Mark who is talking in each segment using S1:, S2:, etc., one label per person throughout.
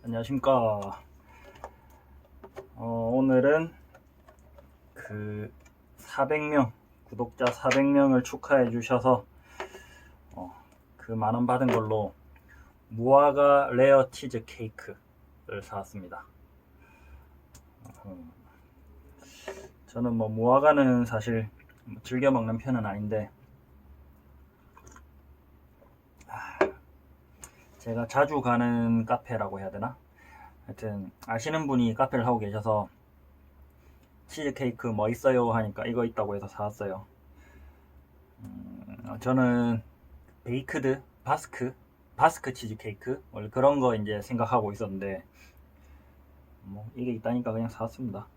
S1: 안녕하십니까. 오늘은 400명, 구독자 400명을 축하해 주셔서 그 만원 받은 걸로 무화과 레어 치즈 케이크를 사왔습니다. 저는 무화과는 사실 즐겨 먹는 편은 아닌데, 제가 자주 가는 카페라고 해야 되나? 하여튼 아시는 분이 카페를 하고 계셔서 치즈케이크 뭐 있어요 하니까 이거 있다고 해서 사왔어요. 저는 베이크드 바스크 치즈케이크 원래 그런 거 이제 생각하고 있었는데 이게 있다니까 그냥 사왔습니다.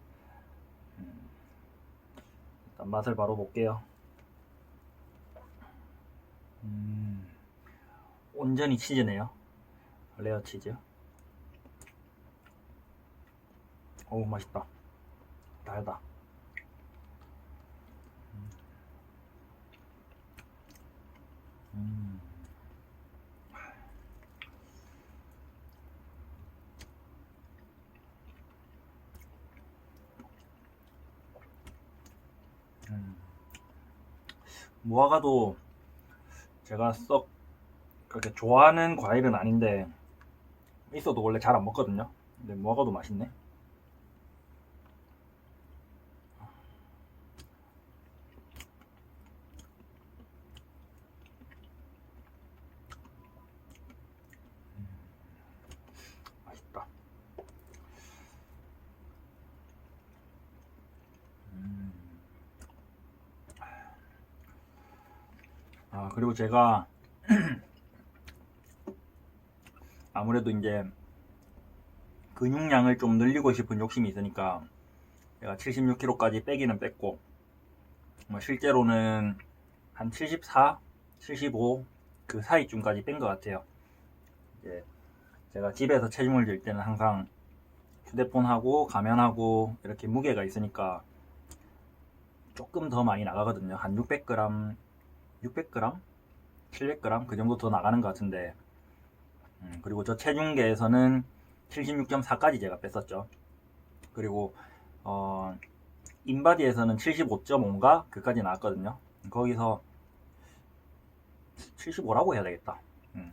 S1: 일단 맛을 바로 볼게요. 온전히 치즈네요. 레어 치즈. 오, 맛있다. 달다. 무화과도 제가 썩 그렇게 좋아하는 과일은 아닌데 있어도 원래 잘 안 먹거든요. 근데 무화과도 맛있네. 맛있다. 그리고 제가 아무래도 이제 근육량을 좀 늘리고 싶은 욕심이 있으니까 제가 76kg까지 빼기는 뺐고 실제로는 한 74, 75 그 사이쯤까지 뺀 것 같아요. 이제 제가 집에서 체중을 잴 때는 항상 휴대폰하고 가면하고 이렇게 무게가 있으니까 조금 더 많이 나가거든요. 한 600g, 600g, 700g 그 정도 더 나가는 것 같은데 그리고 저 체중계에서는 76.4까지 제가 뺐었죠. 그리고 인바디에서는 75.5인가 그까지 나왔거든요. 거기서 75라고 해야 되겠다.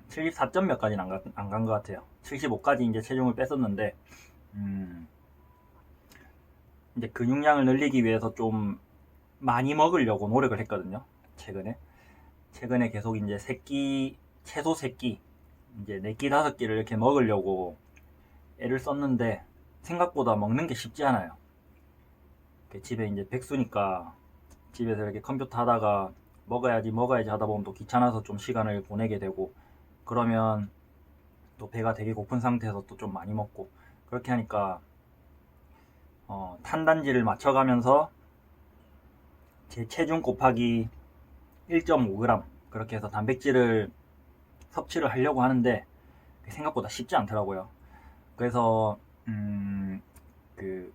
S1: 74점 몇 가지는 안 간 것 같아요. 75까지 이제 체중을 뺐었는데 이제 근육량을 늘리기 위해서 좀 많이 먹으려고 노력을 했거든요. 최근에 계속 이제 채소 새끼 이제 4끼 5끼를 이렇게 먹으려고 애를 썼는데 생각보다 먹는 게 쉽지 않아요. 집에 이제 백수니까 집에서 이렇게 컴퓨터 하다가 먹어야지 하다 보면 또 귀찮아서 좀 시간을 보내게 되고, 그러면 또 배가 되게 고픈 상태에서 또 좀 많이 먹고, 그렇게 하니까 탄단지를 맞춰가면서 제 체중 곱하기 1.5g 그렇게 해서 단백질을 섭취를 하려고 하는데 생각보다 쉽지 않더라고요. 그래서 그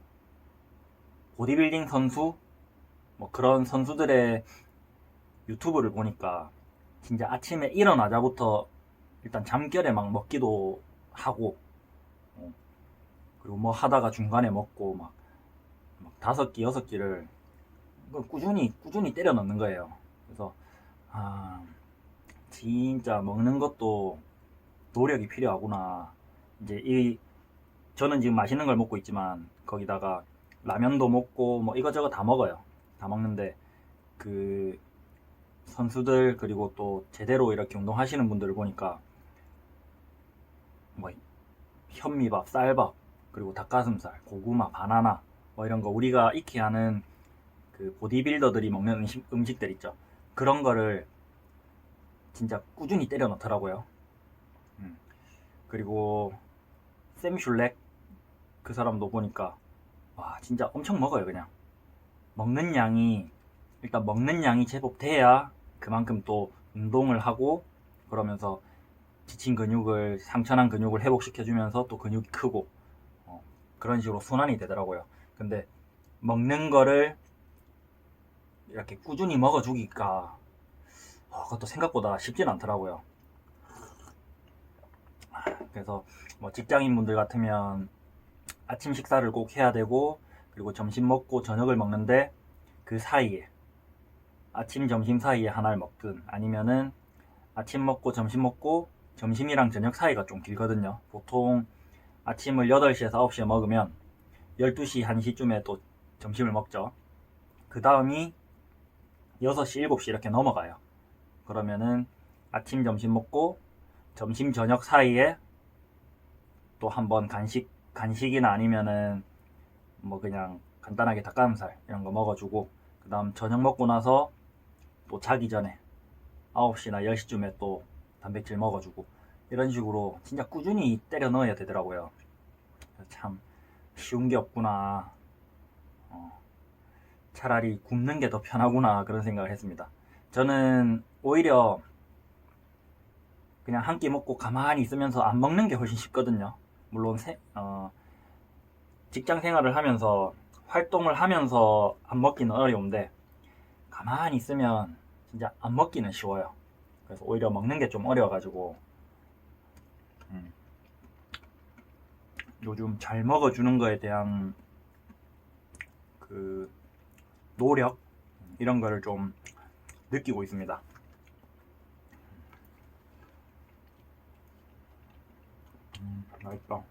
S1: 보디빌딩 선수 그런 선수들의 유튜브를 보니까 진짜 아침에 일어나자부터 일단 잠결에 막 먹기도 하고 그리고 하다가 중간에 먹고 막 5끼 6끼를 꾸준히 때려 넣는 거예요. 그래서 진짜 먹는 것도 노력이 필요하구나. 이제 저는 지금 맛있는 걸 먹고 있지만 거기다가 라면도 먹고 이거저거 다 먹어요. 다 먹는데 그 선수들 그리고 또 제대로 이렇게 운동하시는 분들을 보니까 현미밥, 쌀밥, 그리고 닭가슴살, 고구마, 바나나 이런 거 우리가 익히 아는 그 보디빌더들이 먹는 음식들 있죠. 그런 거를 진짜 꾸준히 때려 넣더라고요. 그리고 샘 슐렉 그 사람도 보니까 와 진짜 엄청 먹어요. 그냥 일단 먹는 양이 제법 돼야 그만큼 또 운동을 하고 그러면서 지친 근육을 상처난 근육을 회복시켜주면서 또 근육이 크고 그런 식으로 순환이 되더라고요. 근데 먹는 거를 이렇게 꾸준히 먹어주기가 그것도 생각보다 쉽진 않더라고요. 그래서 뭐 직장인분들 같으면 아침 식사를 꼭 해야 되고, 그리고 점심 먹고 저녁을 먹는데 그 사이에 아침 점심 사이에 하나를 먹든, 아니면은 아침 먹고 점심 먹고 점심이랑 저녁 사이가 좀 길거든요. 보통 아침을 8시에서 9시에 먹으면 12시 1시쯤에 또 점심을 먹죠. 그 다음이 6시 7시 이렇게 넘어가요. 그러면은 아침 점심 먹고 점심 저녁 사이에 또 한번 간식이나 아니면은 뭐 그냥 간단하게 닭가슴살 이런 거 먹어주고, 그 다음 저녁 먹고 나서 또 자기 전에 9시나 10시쯤에 또 단백질 먹어주고, 이런 식으로 진짜 꾸준히 때려 넣어야 되더라고요. 참 쉬운 게 없구나. 차라리 굶는 게 더 편하구나, 그런 생각을 했습니다. 저는 오히려 그냥 한 끼 먹고 가만히 있으면서 안 먹는 게 훨씬 쉽거든요. 물론 직장 생활을 하면서 활동을 하면서 안 먹기는 어려운데, 가만히 있으면 진짜 안 먹기는 쉬워요. 그래서 오히려 먹는 게 좀 어려워가지고 요즘 잘 먹어주는 거에 대한 그 노력, 이런 거를 좀 느끼고 있습니다. 맛있다.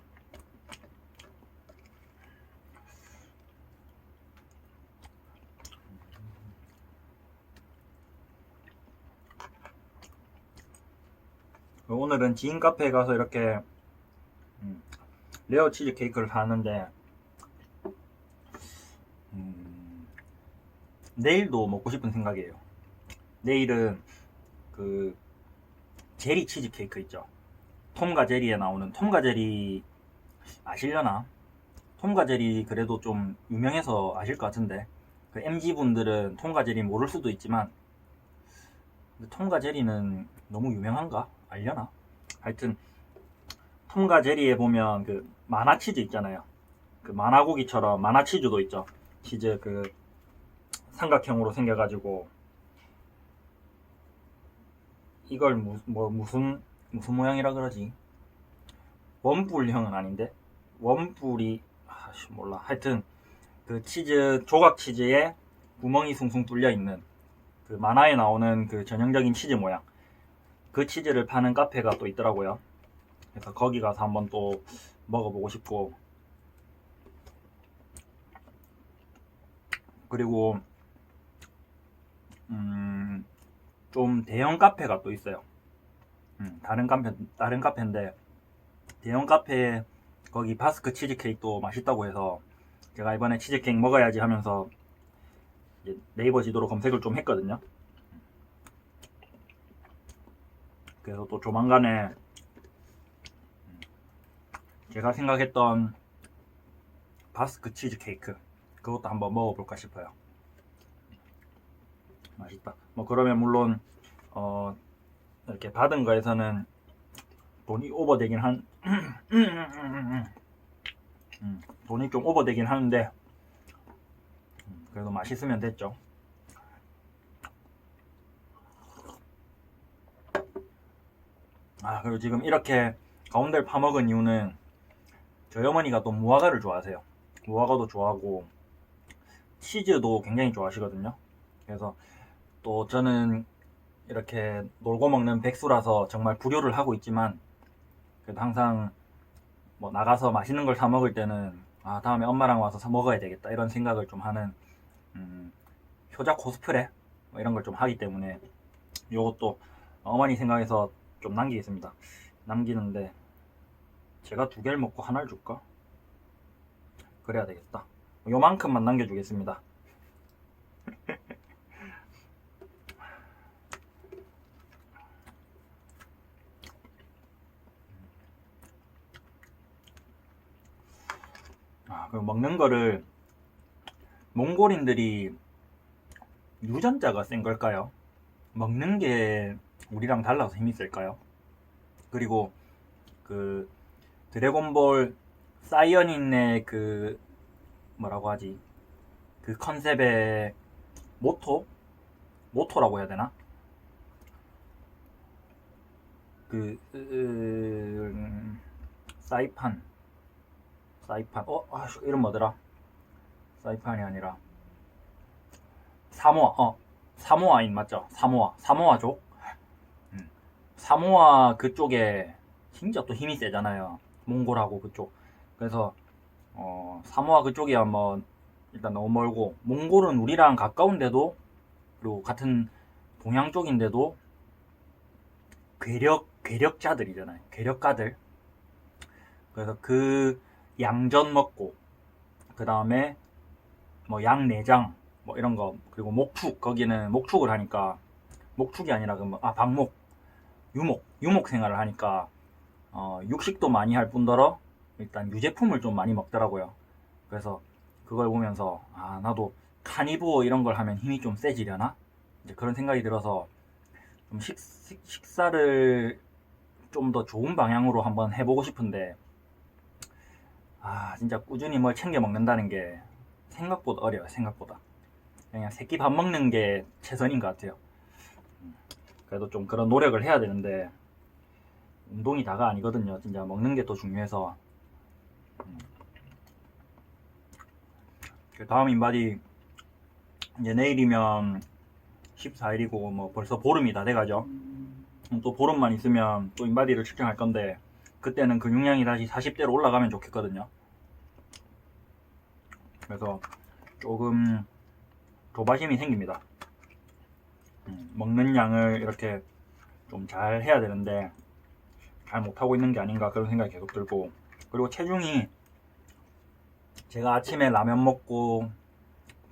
S1: 오늘은 지인 카페에 가서 이렇게 레어 치즈 케이크를 사는데, 내일도 먹고 싶은 생각이에요. 내일은 그 제리 치즈 케이크 있죠. 톰과 제리에 나오는 톰과 제리 아시려나? 톰과 제리 그래도 좀 유명해서 아실 것 같은데, 그 MZ분들은 톰과 제리 모를 수도 있지만, 톰과 제리는 너무 유명한가? 알려나? 하여튼 톰과 제리에 보면 그 만화 치즈 있잖아요. 그 만화고기처럼 만화 치즈도 있죠. 치즈 그 삼각형으로 생겨가지고, 이걸 무슨 모양이라 그러지? 원뿔형은 아닌데, 원뿔이 몰라. 하여튼 그 치즈, 조각 치즈에 구멍이 숭숭 뚫려 있는 그 만화에 나오는 그 전형적인 치즈 모양, 그 치즈를 파는 카페가 또 있더라고요. 그래서 거기 가서 한번 또 먹어보고 싶고, 그리고 좀 대형 카페가 또 있어요. 다른 카페인데, 대형 카페에 거기 바스크 치즈케이크도 맛있다고 해서 제가 이번에 치즈케이크 먹어야지 하면서 네이버 지도로 검색을 좀 했거든요. 그래서 또 조만간에 제가 생각했던 바스크 치즈케이크, 그것도 한번 먹어볼까 싶어요. 맛있다. 뭐 그러면 물론 이렇게 받은 거에서는 돈이 오버되긴 돈이 좀 오버되긴 하는데, 그래도 맛있으면 됐죠. 그리고 지금 이렇게 가운데를 파먹은 이유는 저희 어머니가 또 무화과를 좋아하세요. 무화과도 좋아하고 치즈도 굉장히 좋아하시거든요. 그래서 또 저는 이렇게 놀고 먹는 백수라서 정말 불효를 하고 있지만, 그래도 항상 뭐 나가서 맛있는 걸 사 먹을 때는 다음에 엄마랑 와서 사 먹어야 되겠다, 이런 생각을 좀 하는 효자 코스프레 뭐 이런 걸 좀 하기 때문에, 요것도 어머니 생각해서 좀 남기겠습니다. 남기는데 제가 2개를 먹고 하나를 줄까? 그래야 되겠다. 요만큼만 남겨주겠습니다. 그리고 먹는 거를 몽골인들이 유전자가 센 걸까요? 먹는 게 우리랑 달라서 힘이 셀까요? 그리고 그 드래곤볼 사이언인의 그 뭐라고 하지? 그 컨셉의 모토라고 해야 되나? 그 사이판, 이름 뭐더라? 사이판이 아니라 사모아인 맞죠? 사모아족. 사모아 그쪽에 진짜 또 힘이 세잖아요. 몽골하고 그쪽. 그래서 사모아 그쪽이 한번 일단 너무 멀고, 몽골은 우리랑 가까운데도, 그리고 같은 동양 쪽인데도 괴력자들이잖아요. 괴력가들. 그래서 그 양전 먹고, 그 다음에 뭐 양내장 뭐 이런 거, 그리고 목축, 거기는 목축을 하니까, 목축이 아니라 방목, 유목 생활을 하니까 육식도 많이 할 뿐더러 일단 유제품을 좀 많이 먹더라고요. 그래서 그걸 보면서 나도 카니보어 이런 걸 하면 힘이 좀 세지려나? 이제 그런 생각이 들어서 좀 식사를 좀 더 좋은 방향으로 한번 해보고 싶은데, 진짜 꾸준히 뭘 챙겨 먹는다는 게 생각보다 어려워요. 생각보다 그냥 새끼 밥 먹는 게 최선인 것 같아요. 그래도 좀 그런 노력을 해야 되는데, 운동이 다가 아니거든요. 진짜 먹는 게 더 중요해서. 다음 인바디 이제 내일이면 14일이고 뭐 벌써 보름이 다 돼가죠. 또 보름만 있으면 또 인바디를 측정할 건데, 그때는 근육량이 다시 40대로 올라가면 좋겠거든요. 그래서 조금 조바심이 생깁니다. 먹는 양을 이렇게 좀 잘 해야 되는데 잘 못하고 있는 게 아닌가, 그런 생각이 계속 들고, 그리고 체중이, 제가 아침에 라면 먹고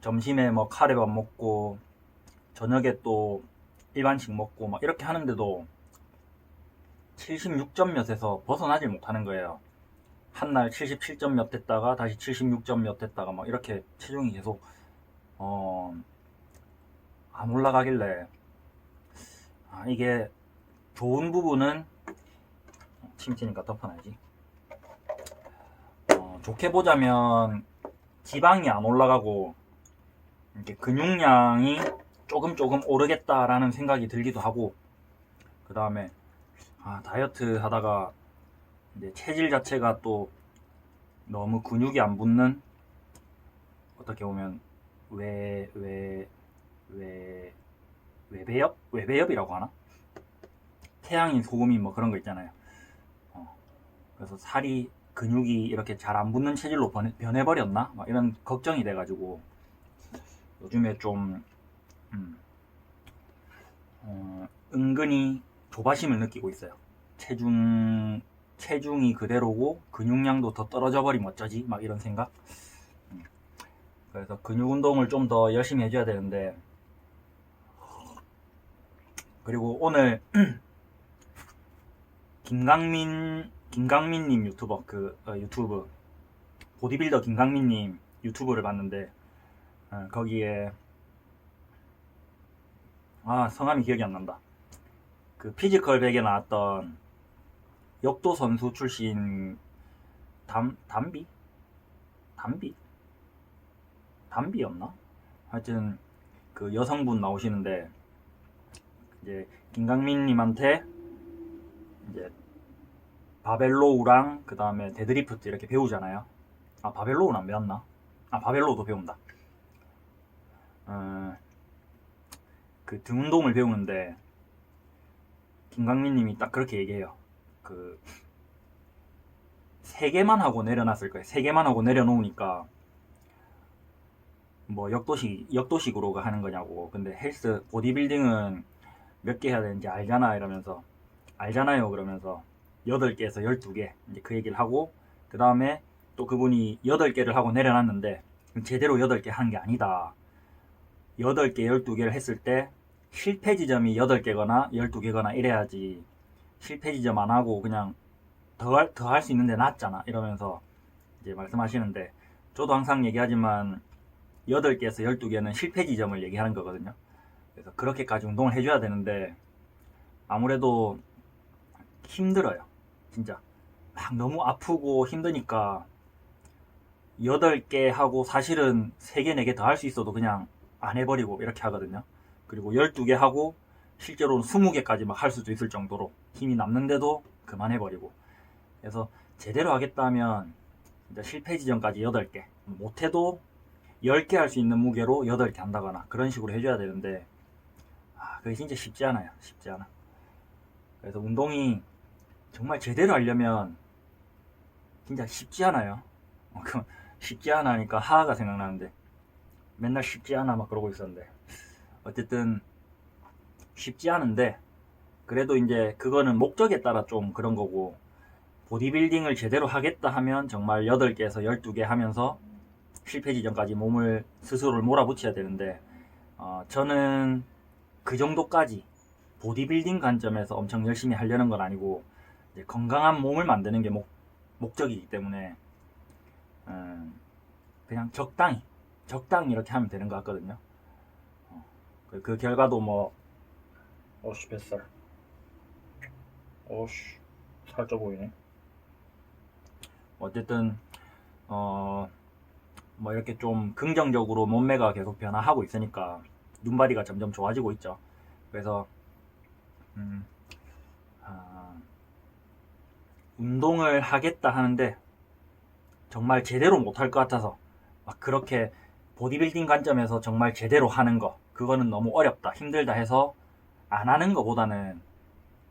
S1: 점심에 뭐 카레밥 먹고 저녁에 또 일반식 먹고 막 이렇게 하는데도 76점 몇에서 벗어나질 못하는 거예요. 한날 77점 몇 됐다가 다시 76점 몇 됐다가 막 이렇게 체중이 계속 안 올라가길래, 이게 좋은 부분은, 침튀니까 덮어놔야지. 좋게 보자면 지방이 안 올라가고 이렇게 근육량이 조금 오르겠다라는 생각이 들기도 하고, 그 다음에 다이어트 하다가 이제 체질 자체가 또 너무 근육이 안 붙는, 어떻게 보면 외배엽이라고 하나? 태양인 소금이 뭐 그런 거 있잖아요. 그래서 근육이 이렇게 잘 안 붙는 체질로 변해버렸나? 막 이런 걱정이 돼가지고 요즘에 좀 은근히 조바심을 느끼고 있어요. 체중이 그대로고 근육량도 더 떨어져 버리면 어쩌지? 막 이런 생각. 그래서 근육 운동을 좀 더 열심히 해줘야 되는데, 그리고 오늘 김강민님 유튜버, 유튜브 보디빌더 김강민님 유튜브를 봤는데, 거기에 성함이 기억이 안 난다. 그 피지컬 100에 나왔던 역도 선수 출신 담비였나? 하여튼 그 여성분 나오시는데, 이제 김강민님한테 이제 바벨로우랑 그 다음에 데드리프트 이렇게 배우잖아요. 바벨로우는 안 배웠나? 바벨로우도 배운다. 그 등 운동을 배우는데 김강민님이 딱 그렇게 얘기해요. 3개만 하고 내려놨을 거예요. 3개만 하고 내려놓으니까 뭐 역도식으로 하는 거냐고. 근데 헬스 보디빌딩은 몇 개 해야 되는지 알잖아 이러면서, 알잖아요 그러면서 8개에서 12개 이제 그 얘기를 하고, 그 다음에 또 그분이 8개를 하고 내려놨는데 제대로 8개 한 게 아니다. 8개 12개를 했을 때 실패 지점이 8개거나 12개거나 이래야지, 실패 지점 안 하고 그냥 더 할 수 있는데 낫잖아 이러면서 이제 말씀하시는데, 저도 항상 얘기하지만 8개에서 12개는 실패 지점을 얘기하는 거거든요. 그래서 그렇게까지 운동을 해줘야 되는데 아무래도 힘들어요. 진짜 막 너무 아프고 힘드니까 8개 하고 사실은 3개 4개 더 할 수 있어도 그냥 안 해버리고 이렇게 하거든요. 그리고 12개 하고 실제로는 20개까지 막 할 수도 있을 정도로 힘이 남는데도 그만해버리고. 그래서 제대로 하겠다 하면 진짜 실패 지점까지 8개, 못해도 10개 할 수 있는 무게로 8개 한다거나 그런 식으로 해줘야 되는데, 그게 진짜 쉽지 않아요. 쉽지 않아. 그래서 운동이 정말 제대로 하려면 진짜 쉽지 않아요. 쉽지 않아 하니까 하하가 생각나는데, 맨날 쉽지 않아 막 그러고 있었는데, 어쨌든 쉽지 않은데, 그래도 이제 그거는 목적에 따라 좀 그런 거고, 보디빌딩을 제대로 하겠다 하면 정말 8개에서 12개 하면서 실패 지점까지 몸을 스스로를 몰아붙여야 되는데, 저는 그 정도까지 보디빌딩 관점에서 엄청 열심히 하려는 건 아니고, 이제 건강한 몸을 만드는 게 목적이기 때문에 그냥 적당히 이렇게 하면 되는 것 같거든요. 그 결과도 뭐, 어씨 뱃살, 어씨 살쪄 보이네. 어쨌든 뭐 이렇게 좀 긍정적으로 몸매가 계속 변화하고 있으니까 눈바디가 점점 좋아지고 있죠. 그래서 운동을 하겠다 하는데 정말 제대로 못할 것 같아서 막 그렇게 보디빌딩 관점에서 정말 제대로 하는 거, 그거는 너무 어렵다, 힘들다 해서 안 하는 것보다는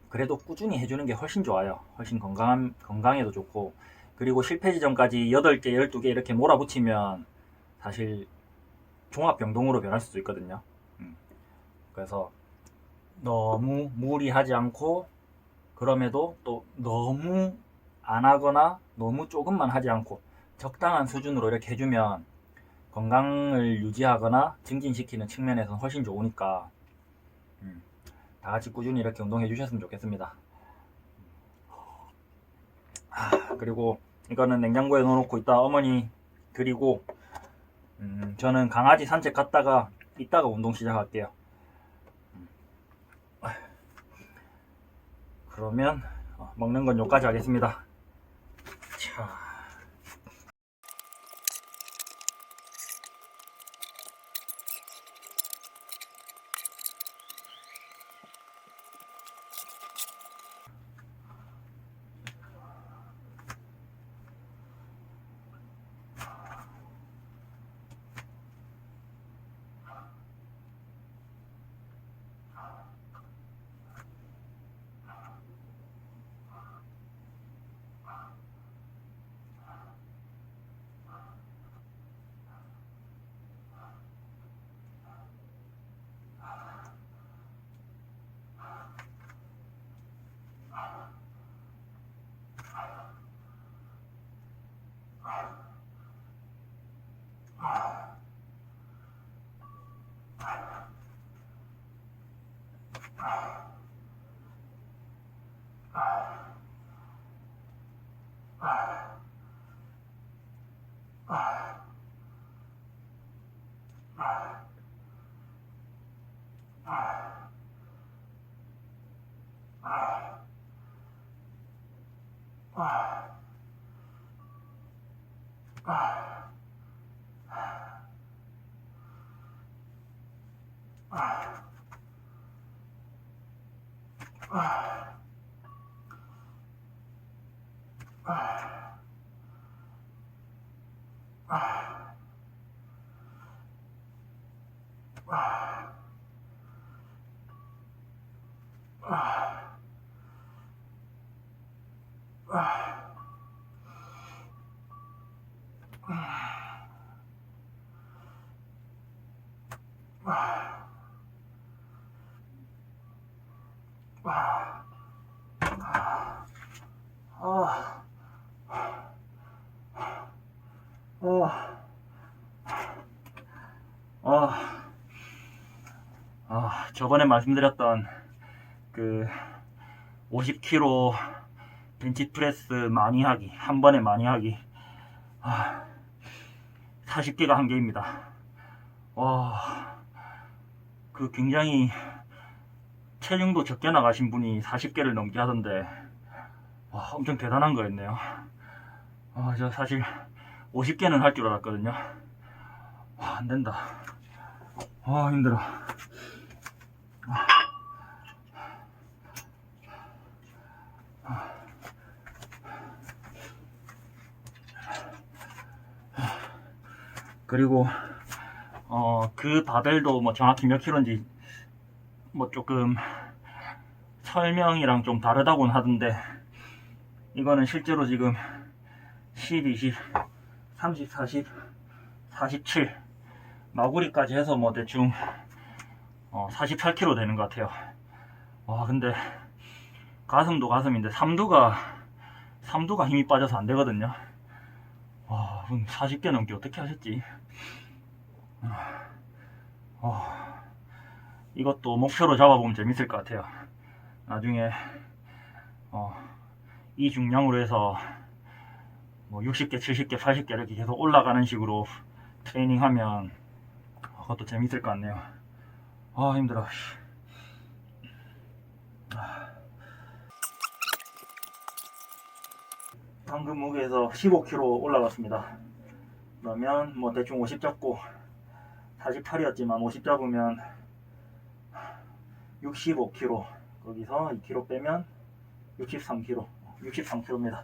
S1: 그래도 꾸준히 해주는 게 훨씬 좋아요. 훨씬 건강에도 좋고, 그리고 실패 지점까지 8개, 12개 이렇게 몰아붙이면 사실 종합병동으로 변할 수도 있거든요. 그래서 너무 무리하지 않고, 그럼에도 또 너무 안 하거나 너무 조금만 하지 않고 적당한 수준으로 이렇게 해주면 건강을 유지하거나 증진시키는 측면에서는 훨씬 좋으니까 다 같이 꾸준히 이렇게 운동해 주셨으면 좋겠습니다. 그리고 이거는 냉장고에 넣어놓고 있다 어머니 드리고, 저는 강아지 산책 갔다가 이따가 운동 시작할게요. 그러면 먹는 건 여기까지 하겠습니다. 자. 저번에 말씀드렸던 그 50kg 벤치프레스 많이 하기, 한 번에 많이 하기, 40개가 한계입니다. 그 굉장히 체중도 적게 나가신 분이 40개를 넘게 하던데, 엄청 대단한 거였네요. 저 사실 50개는 할 줄 알았거든요. 안 된다. 힘들어. 그리고 그 바벨도 뭐 정확히 몇 킬로인지 뭐 조금 설명이랑 좀 다르다고는 하던데, 이거는 실제로 지금 10, 20, 30, 40, 47 마구리까지 해서 뭐 대충 48kg 되는 것 같아요. 와, 근데 가슴도 가슴인데 삼두가 힘이 빠져서 안 되거든요. 와, 40개 넘게 어떻게 하셨지? 이것도 목표로 잡아보면 재밌을 것 같아요. 나중에 이 중량으로 해서 뭐 60개, 70개, 80개 이렇게 계속 올라가는 식으로 트레이닝하면 그것도 재밌을 것 같네요. 아, 힘들어. 방금 무게에서 15kg 올라갔습니다. 그러면 뭐 대충 50 잡고 48이었지만 50 잡으면 65kg, 거기서 2kg 빼면 63kg, 63kg입니다.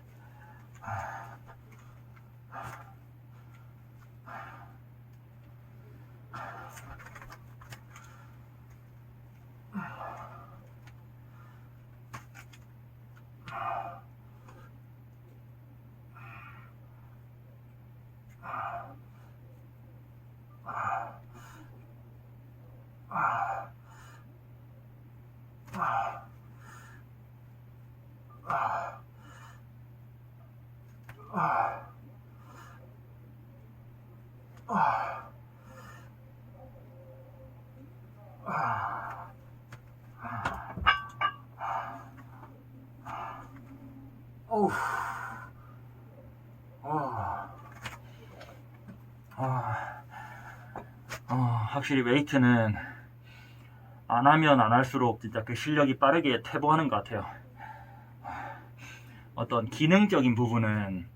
S1: 어우, 확실히 웨이트는 안 하면 안 할수록 진짜 그 실력이 빠르게 퇴보하는 것 같아요. 어떤 기능적인 부분은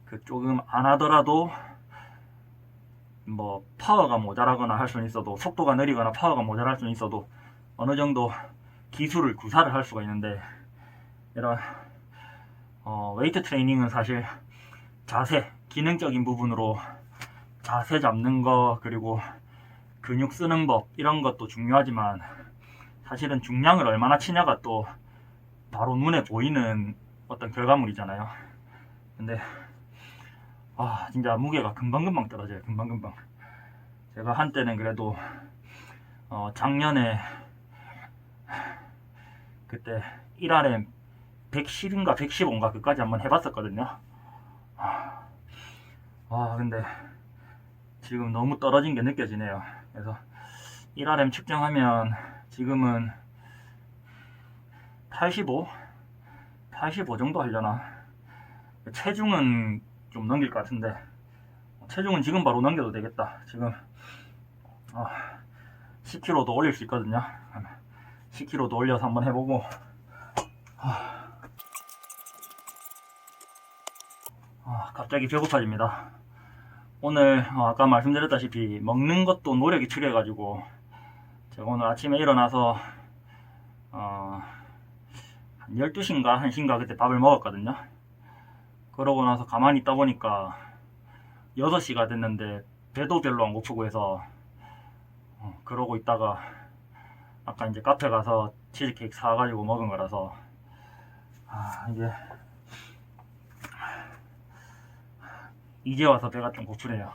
S1: 그 조금 안 하더라도 뭐 파워가 모자라거나 할 수는 있어도, 속도가 느리거나 파워가 모자랄 수는 있어도 어느 정도 기술을 구사를 할 수가 있는데, 이런 웨이트 트레이닝은 사실 자세, 기능적인 부분으로 자세 잡는 거, 그리고 근육 쓰는 법, 이런 것도 중요하지만 사실은 중량을 얼마나 치냐가 또 바로 눈에 보이는 어떤 결과물이잖아요. 근데 진짜 무게가 금방금방 떨어져요. 금방금방. 제가 한때는 그래도 작년에 그때 1RM 110인가 115인가 그까지 한번 해봤었거든요. 근데 지금 너무 떨어진 게 느껴지네요. 그래서 1RM 측정하면 지금은 85 정도 하려나. 체중은 좀 넘길 것 같은데, 체중은 지금 바로 넘겨도 되겠다. 지금 10kg 더 올릴 수 있거든요. 10kg 더 올려서 한번 해보고. 갑자기 배고파집니다. 오늘 아까 말씀드렸다시피 먹는 것도 노력이 필요해가지고, 제가 오늘 아침에 일어나서 한 12시인가 1시인가 그때 밥을 먹었거든요. 그러고 나서 가만히 있다 보니까 6시가 됐는데 배도 별로 안 고프고 해서 그러고 있다가 아까 이제 카페 가서 치즈케이크 사가지고 먹은 거라서 이제 와서 배가 좀 고프네요.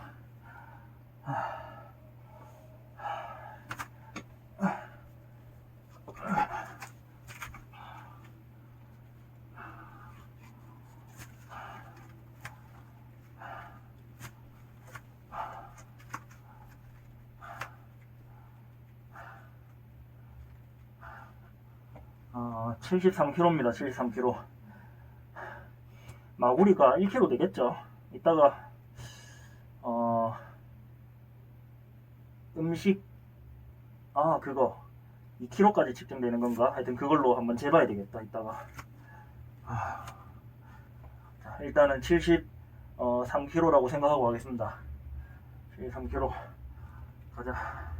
S1: 아, 73kg입니다. 73kg. 마구리가 1kg 되겠죠. 이따가 음식 그거 2kg까지 측정되는 건가? 하여튼 그걸로 한번 재봐야 되겠다. 이따가. 자, 일단은 73kg라고 생각하고 가겠습니다. 73kg 가자.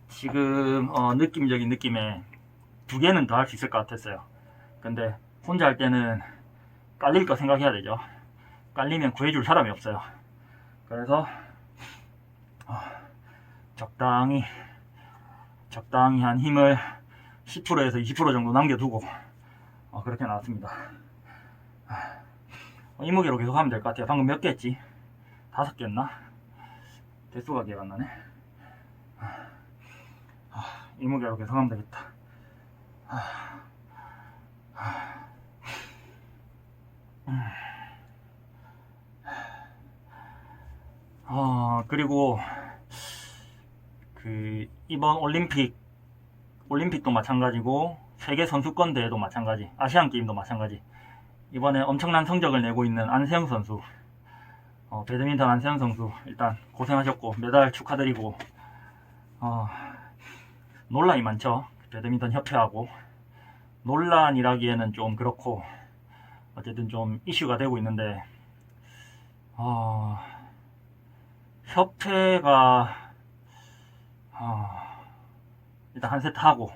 S1: 지금 느낌적인 느낌에 2개는 더 할 수 있을 것 같았어요. 근데 혼자 할 때는 깔릴 거 생각해야 되죠. 깔리면 구해줄 사람이 없어요. 그래서 적당히 한 힘을 10%에서 20% 정도 남겨두고 그렇게 나왔습니다. 이 무게로 계속 하면 될 것 같아요. 방금 몇 개 했지? 5개 했나? 대수가 기억 안 나네. 이 무게로 계속 하면 되겠다. 그리고 이번 올림픽도 마찬가지고 세계 선수권 대회도 마찬가지, 아시안 게임도 마찬가지. 이번에 엄청난 성적을 내고 있는 안세영 선수, 배드민턴 안세영 선수 일단 고생하셨고 메달 축하드리고, 논란이 많죠. 배드민턴 협회하고 논란이라기에는 좀 그렇고 어쨌든 좀 이슈가 되고 있는데, 협회가 일단 한 세트 하고,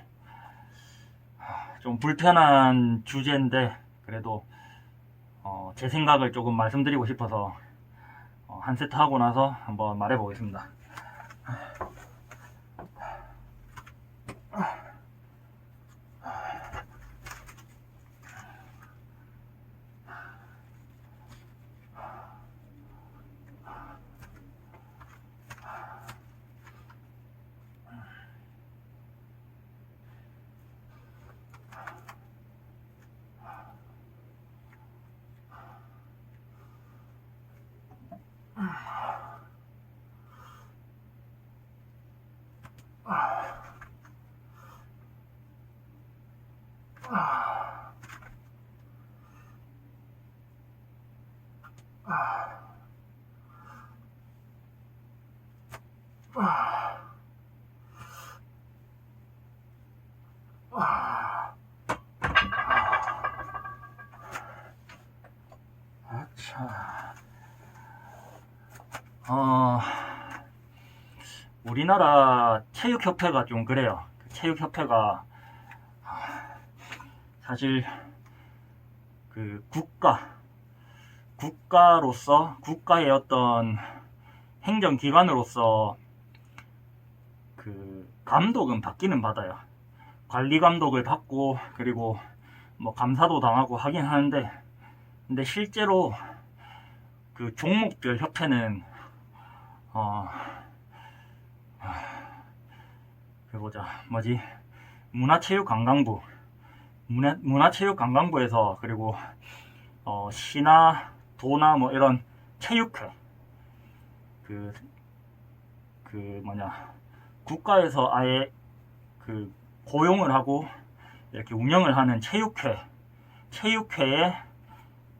S1: 좀 불편한 주제인데 그래도 제 생각을 조금 말씀드리고 싶어서 한 세트 하고 나서 한번 말해 보겠습니다. 우리나라 체육협회가 좀 그래요. 체육협회가 사실 국가로서, 국가의 어떤 행정기관으로서 감독은 받기는 받아요. 관리 감독을 받고, 그리고 뭐 감사도 당하고 하긴 하는데, 근데 실제로 종목별 협회는 문화체육관광부에서, 그리고 시나 도나 뭐 이런 체육회, 국가에서 아예 고용을 하고 이렇게 운영을 하는 체육회에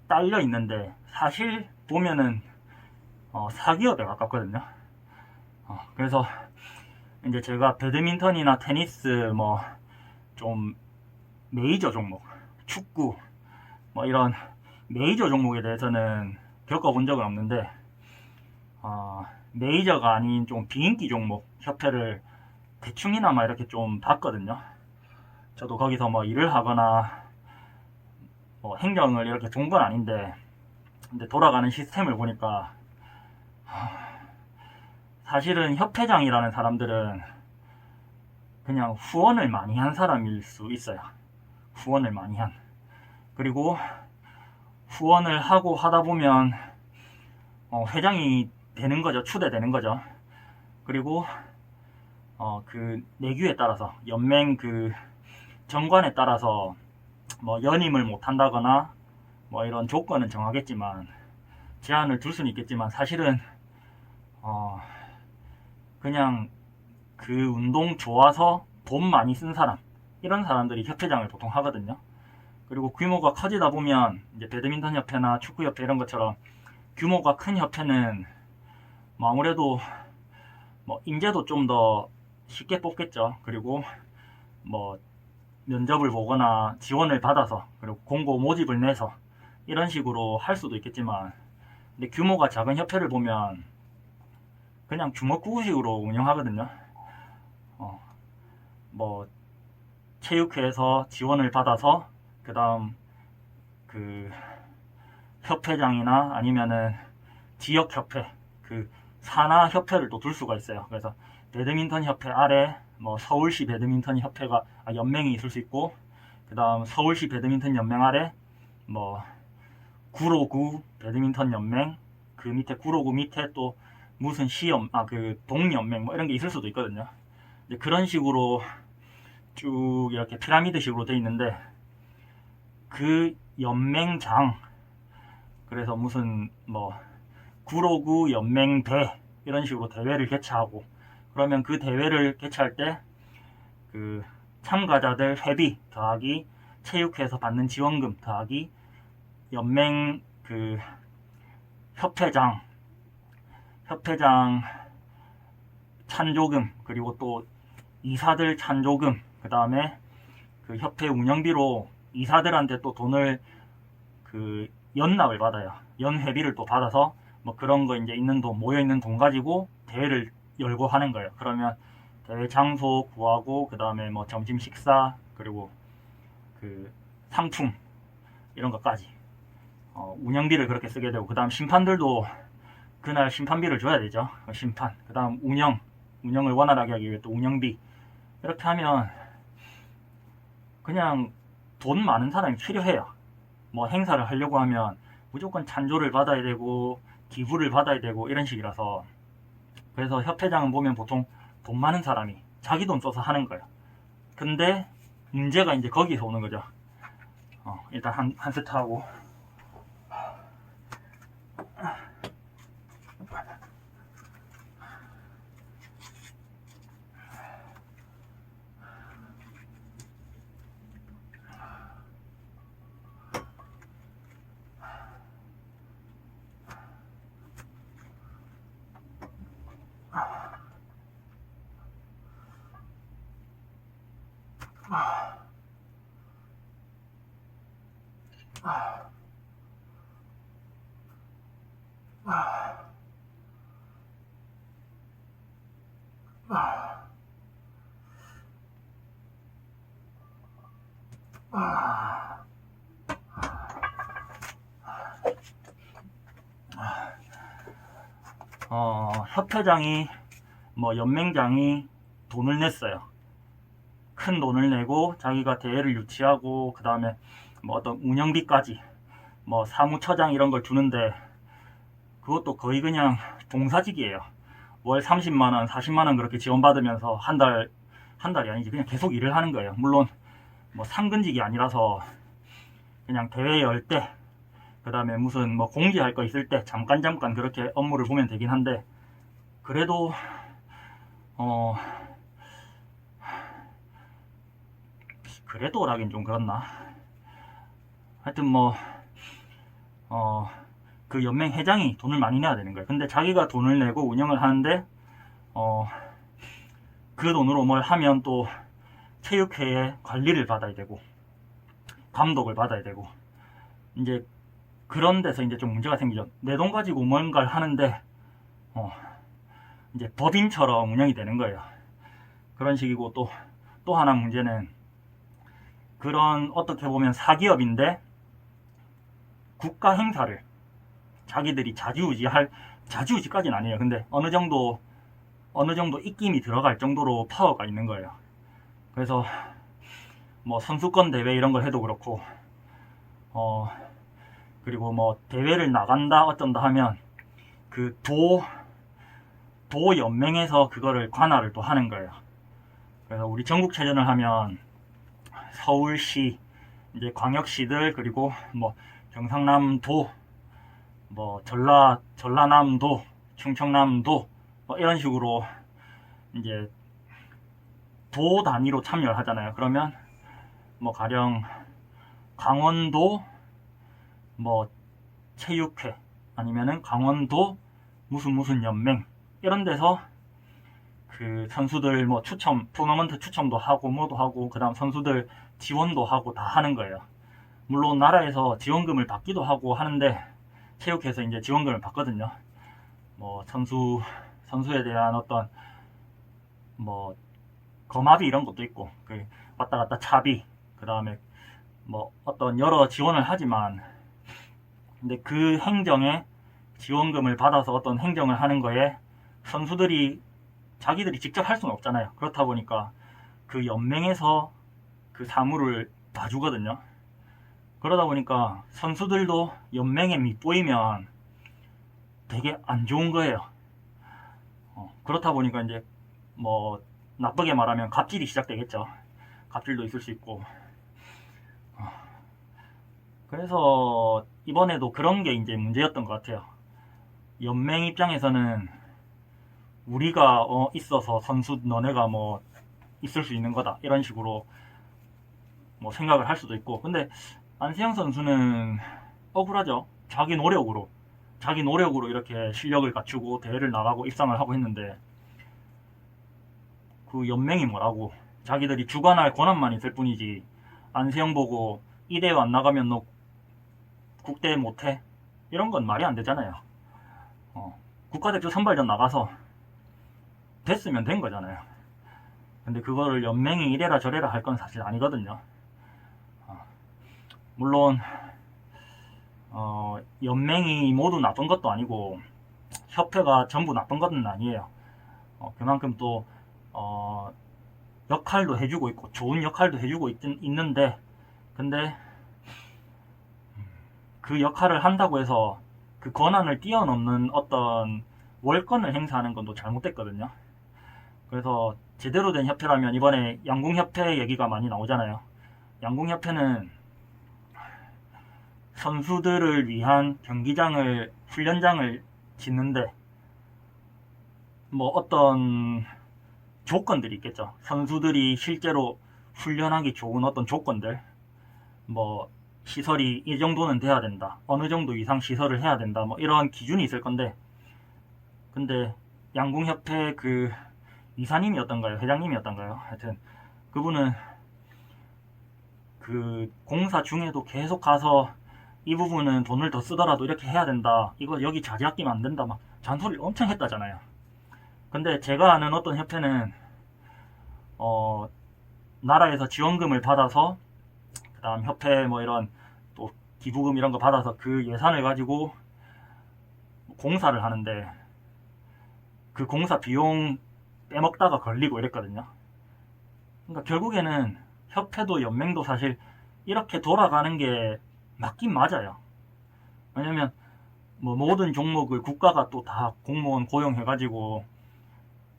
S1: 딸려 있는데, 사실 보면은 사기업에 가깝거든요. 그래서 이제 제가 배드민턴이나 테니스, 뭐 좀 메이저 종목, 축구 뭐 이런 메이저 종목에 대해서는 겪어본 적은 없는데, 메이저가 아닌 좀 비인기 종목 협회를 대충이나마 이렇게 좀 봤거든요. 저도 거기서 뭐 일을 하거나 뭐 행정을 이렇게 본 건 아닌데, 근데 돌아가는 시스템을 보니까 사실은 협회장이라는 사람들은 그냥 후원을 많이 한 사람일 수 있어요. 후원을 많이 한. 그리고 후원을 하고 하다 보면 회장이 되는 거죠. 추대되는 거죠. 그리고 내규에 따라서, 연맹 정관에 따라서 뭐 연임을 못 한다거나 뭐 이런 조건은 정하겠지만, 제한을 둘 수는 있겠지만, 사실은 그냥 운동 좋아서 돈 많이 쓴 사람, 이런 사람들이 협회장을 보통 하거든요. 그리고 규모가 커지다 보면 이제 배드민턴 협회나 축구 협회 이런 것처럼 규모가 큰 협회는 뭐 아무래도 뭐 인재도 좀 더 쉽게 뽑겠죠. 그리고 뭐 면접을 보거나 지원을 받아서 그리고 공고 모집을 내서 이런 식으로 할 수도 있겠지만, 근데 규모가 작은 협회를 보면 그냥 주먹구구식으로 운영하거든요. 뭐 체육회에서 지원을 받아서 그 다음 그 협회장이나 아니면은 지역협회, 그 산하협회를 또 둘 수가 있어요. 그래서 배드민턴 협회 아래 뭐 서울시 배드민턴 협회가 연맹이 있을 수 있고, 그 다음 서울시 배드민턴 연맹 아래 뭐 구로구 배드민턴 연맹, 그 밑에 구로구 밑에 또 무슨 시연 그 동연맹 뭐 이런 게 있을 수도 있거든요. 이제 그런 식으로 쭉 이렇게 피라미드식으로 돼 있는데, 그 연맹장, 그래서 무슨 뭐 구로구 연맹대 이런 식으로 대회를 개최하고, 그러면 그 대회를 개최할 때 그 참가자들 회비 더하기 체육회에서 받는 지원금 더하기 연맹 그 협회장 찬조금, 그리고 또 이사들 찬조금, 그 다음에 그 협회 운영비로 이사들한테 또 돈을 그 연납을 받아요. 연회비를 또 받아서 뭐 그런 거 이제 있는 돈, 모여있는 돈 가지고 대회를 열고 하는 거예요. 그러면 대회 장소 구하고, 그 다음에 뭐 점심 식사, 그리고 그 상품 이런 것까지 운영비를 그렇게 쓰게 되고, 그 다음 심판들도 그날 심판비를 줘야 되죠. 심판, 그 다음 운영을 원활하게 하기 위해 또 운영비. 이렇게 하면 그냥 돈 많은 사람이 필요해요. 뭐 행사를 하려고 하면 무조건 찬조를 받아야 되고 기부를 받아야 되고 이런 식이라서, 그래서 협회장은 보면 보통 돈 많은 사람이 자기 돈 써서 하는 거예요. 근데 문제가 이제 거기서 오는 거죠. 일단 한 세트 하고. 협회장이 뭐 연맹장이 돈을 냈어요. 큰 돈을 내고 자기가 대회를 유치하고, 그 다음에 뭐 어떤 운영비까지 뭐 사무처장 이런 걸 주는데, 그것도 거의 그냥 종사직이에요. 월 30만원 40만원 그렇게 지원받으면서 한 달이 아니지 그냥 계속 일을 하는 거예요. 물론 뭐 상근직이 아니라서 그냥 대회 열 때, 그 다음에 무슨 뭐 공지할 거 있을 때 잠깐 그렇게 업무를 보면 되긴 한데, 그래도 그래도라긴 좀 그렇나. 하여튼 뭐 그 연맹 회장이 돈을 많이 내야 되는 거예요. 근데 자기가 돈을 내고 운영을 하는데 그 돈으로 뭘 하면 또 체육회의 관리를 받아야 되고 감독을 받아야 되고, 이제 그런 데서 이제 좀 문제가 생기죠. 내 돈 가지고 뭔가를 하는데 이제 법인처럼 운영이 되는 거예요. 그런 식이고, 또 하나 문제는, 그런 어떻게 보면 사기업인데 국가 행사를 자기들이 자주우지까지는 아니에요. 근데 어느 정도 입김이 들어갈 정도로 파워가 있는 거예요. 그래서 뭐 선수권 대회 이런 걸 해도 그렇고, 그리고 뭐 대회를 나간다 어쩐다 하면 그 도 연맹에서 그거를 관할을 또 하는 거예요. 그래서 우리 전국체전을 하면 서울시, 이제 광역시들, 그리고 뭐 경상남도, 뭐 전라남도, 충청남도 뭐 이런 식으로 이제 도 단위로 참여를 하잖아요. 그러면 뭐 가령 강원도 뭐 체육회, 아니면은 강원도 무슨 연맹 이런 데서 그 선수들 뭐 추첨, 토너먼트 추첨도 하고 뭐도 하고 그 다음 선수들 지원도 하고 다 하는 거예요. 물론 나라에서 지원금을 받기도 하고 하는데 체육회에서 이제 지원금을 받거든요. 뭐 선수에 대한 어떤 뭐 거마비 이런 것도 있고 그 왔다 갔다 차비 그 다음에 뭐 어떤 여러 지원을 하지만 근데 그 행정에 지원금을 받아서 어떤 행정을 하는 거에 선수들이 자기들이 직접 할 수는 없잖아요. 그렇다 보니까 그 연맹에서 그 사무를 봐주거든요. 그러다 보니까 선수들도 연맹에 밑보이면 되게 안 좋은 거예요. 그렇다 보니까 이제 뭐 나쁘게 말하면 갑질이 시작되겠죠. 갑질도 있을 수 있고. 그래서 이번에도 그런 게 이제 문제였던 것 같아요. 연맹 입장에서는 우리가 있어서 선수 너네가 뭐 있을 수 있는 거다 이런 식으로 뭐 생각을 할 수도 있고, 근데 안세영 선수는 억울하죠. 자기 노력으로 이렇게 실력을 갖추고 대회를 나가고 입상을 하고 했는데 그 연맹이 뭐라고, 자기들이 주관할 권한만 있을 뿐이지 안세영 보고 이 대회 안 나가면 너 국대 못해 이런 건 말이 안 되잖아요. 국가대표 선발전 나가서 됐으면 된 거잖아요. 근데 그거를 연맹이 이래라 저래라 할 건 사실 아니거든요. 물론 연맹이 모두 나쁜 것도 아니고 협회가 전부 나쁜 것은 아니에요. 그만큼 또 역할도 해주고 있고 좋은 역할도 해주고 있는데, 근데 그 역할을 한다고 해서 그 권한을 뛰어넘는 어떤 월권을 행사하는 건 또 잘못됐거든요. 그래서 제대로 된 협회라면, 이번에 양궁협회 얘기가 많이 나오잖아요. 양궁협회는 선수들을 위한 경기장을, 훈련장을 짓는데 뭐 어떤 조건들이 있겠죠. 선수들이 실제로 훈련하기 좋은 어떤 조건들, 뭐 시설이 이 정도는 돼야 된다, 어느 정도 이상 시설을 해야 된다, 뭐 이런 기준이 있을 건데, 근데 양궁협회 그 이사님이었던가요? 회장님이었던가요? 하여튼 그분은 그 공사 중에도 계속 가서 이 부분은 돈을 더 쓰더라도 이렇게 해야 된다, 이거 여기 자재 아끼면 안 된다, 막 잔소리를 엄청 했다잖아요. 근데 제가 아는 어떤 협회는 나라에서 지원금을 받아서, 그 다음 협회 뭐 이런 또 기부금 이런 거 받아서 그 예산을 가지고 공사를 하는데 그 공사 비용 빼먹다가 걸리고 이랬거든요. 그러니까 결국에는 협회도 연맹도 사실 이렇게 돌아가는 게 맞긴 맞아요. 왜냐면 뭐 모든 종목을 국가가 또 다 공무원 고용해가지고